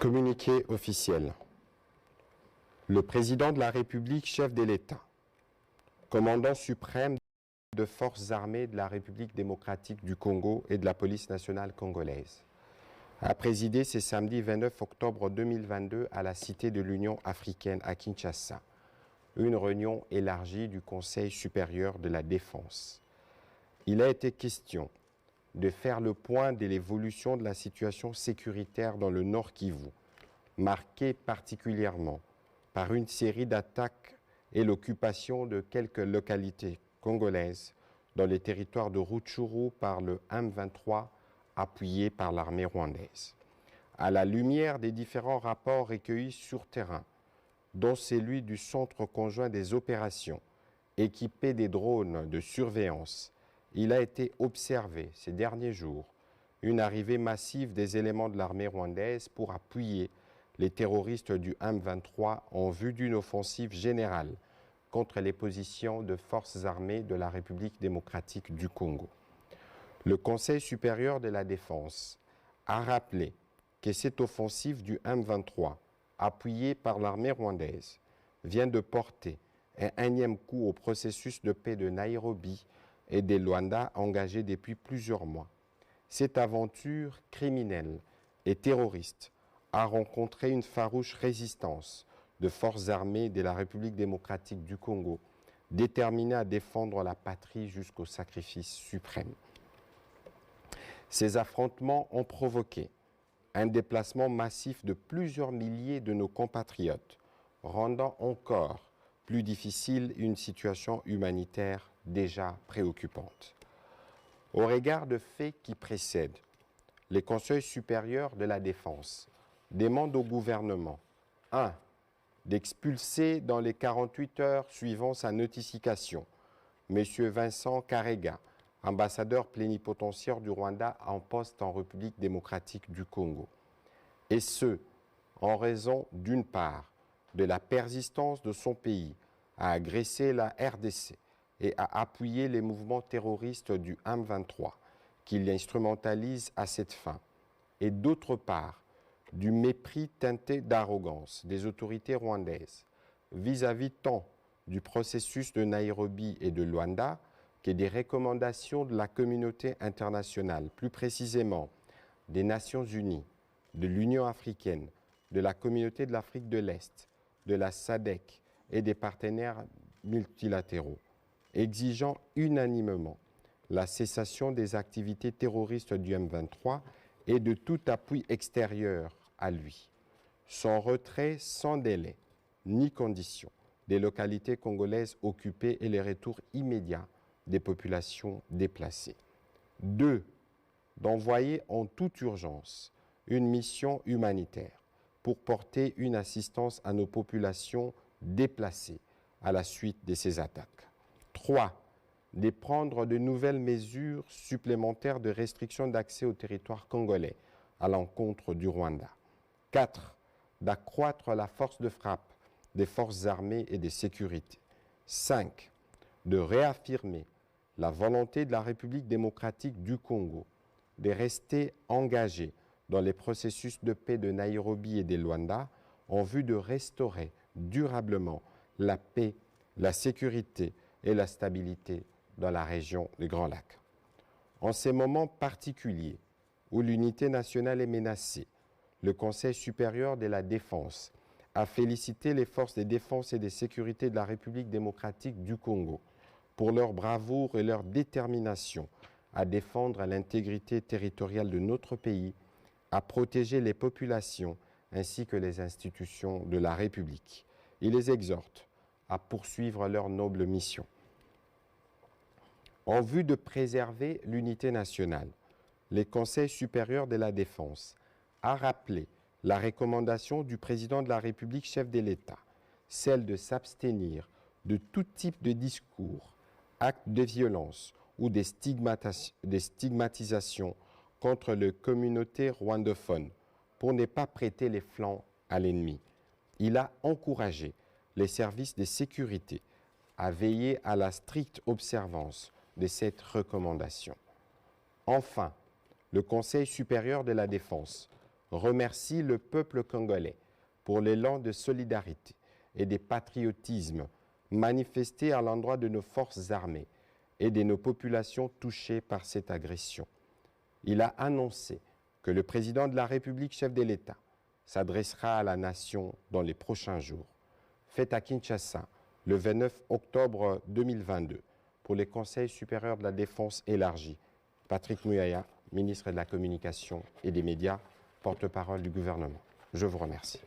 Communiqué officiel. Le président de la République, chef de l'État, commandant suprême de forces armées de la République démocratique du Congo et de la police nationale congolaise, a présidé ce samedi 29 octobre 2022 à la Cité de l'Union africaine à Kinshasa, une réunion élargie du Conseil supérieur de la défense. Il a été question de faire le point de l'évolution de la situation sécuritaire dans le Nord Kivu, marquée particulièrement par une série d'attaques et l'occupation de quelques localités congolaises dans les territoires de Rutshuru par le M23 appuyé par l'armée rwandaise. À la lumière des différents rapports recueillis sur terrain, dont celui du Centre conjoint des opérations, équipé des drones de surveillance, il a été observé ces derniers jours une arrivée massive des éléments de l'armée rwandaise pour appuyer les terroristes du M23 en vue d'une offensive générale contre les positions de forces armées de la République démocratique du Congo. Le Conseil supérieur de la défense a rappelé que cette offensive du M23, appuyée par l'armée rwandaise, vient de porter un énième coup au processus de paix de Nairobi et de Luanda engagé depuis plusieurs mois. Cette aventure criminelle et terroriste a rencontré une farouche résistance de forces armées de la République démocratique du Congo, déterminées à défendre la patrie jusqu'au sacrifice suprême. Ces affrontements ont provoqué un déplacement massif de plusieurs milliers de nos compatriotes, rendant encore plus difficile une situation humanitaire déjà préoccupante. Au regard de faits qui précèdent, le Conseil supérieur de la défense demande au gouvernement 1. D'expulser dans les 48 heures suivant sa notification M. Vincent Karega, ambassadeur plénipotentiaire du Rwanda en poste en République démocratique du Congo, et ce, en raison d'une part de la persistance de son pays à agresser la RDC et à appuyer les mouvements terroristes du M23 qu'il instrumentalise à cette fin, et d'autre part du mépris teinté d'arrogance des autorités rwandaises vis-à-vis tant du processus de Nairobi et de Luanda que des recommandations de la communauté internationale, plus précisément des Nations Unies, de l'Union africaine, de la Communauté de l'Afrique de l'Est, de la SADC et des partenaires multilatéraux, exigeant unanimement la cessation des activités terroristes du M23 et de tout appui extérieur à lui, son retrait sans délai ni condition des localités congolaises occupées et les retours immédiats des populations déplacées. 2. D'envoyer en toute urgence une mission humanitaire pour porter une assistance à nos populations déplacées à la suite de ces attaques. 3. De prendre de nouvelles mesures supplémentaires de restriction d'accès au territoire congolais à l'encontre du Rwanda. 4. D'accroître la force de frappe des forces armées et de sécurité. 5. De réaffirmer la volonté de la République démocratique du Congo de rester engagée dans les processus de paix de Nairobi et de Luanda en vue de restaurer durablement la paix, la sécurité et la stabilité dans la région du Grand Lac. En ces moments particuliers où l'unité nationale est menacée, le Conseil supérieur de la défense a félicité les forces de défense et de sécurité de la République démocratique du Congo pour leur bravoure et leur détermination à défendre l'intégrité territoriale de notre pays, à protéger les populations ainsi que les institutions de la République. Il les exhorte à poursuivre leur noble mission. En vue de préserver l'unité nationale, le Conseil supérieur de la défense a rappelé la recommandation du président de la République, chef de l'État, celle de s'abstenir de tout type de discours, actes de violence ou des stigmatisations contre les communautés rwandophones pour ne pas prêter les flancs à l'ennemi. Il a encouragé les services de sécurité à veiller à la stricte observance de cette recommandation. Enfin, le Conseil supérieur de la défense remercie le peuple congolais pour l'élan de solidarité et de patriotisme manifesté à l'endroit de nos forces armées et de nos populations touchées par cette agression. Il a annoncé que le président de la République, chef de l'État, s'adressera à la nation dans les prochains jours. Fait à Kinshasa le 29 octobre 2022 pour les Conseils supérieurs de la défense élargis. Patrick Muyaya, ministre de la Communication et des Médias, porte-parole du gouvernement. Je vous remercie.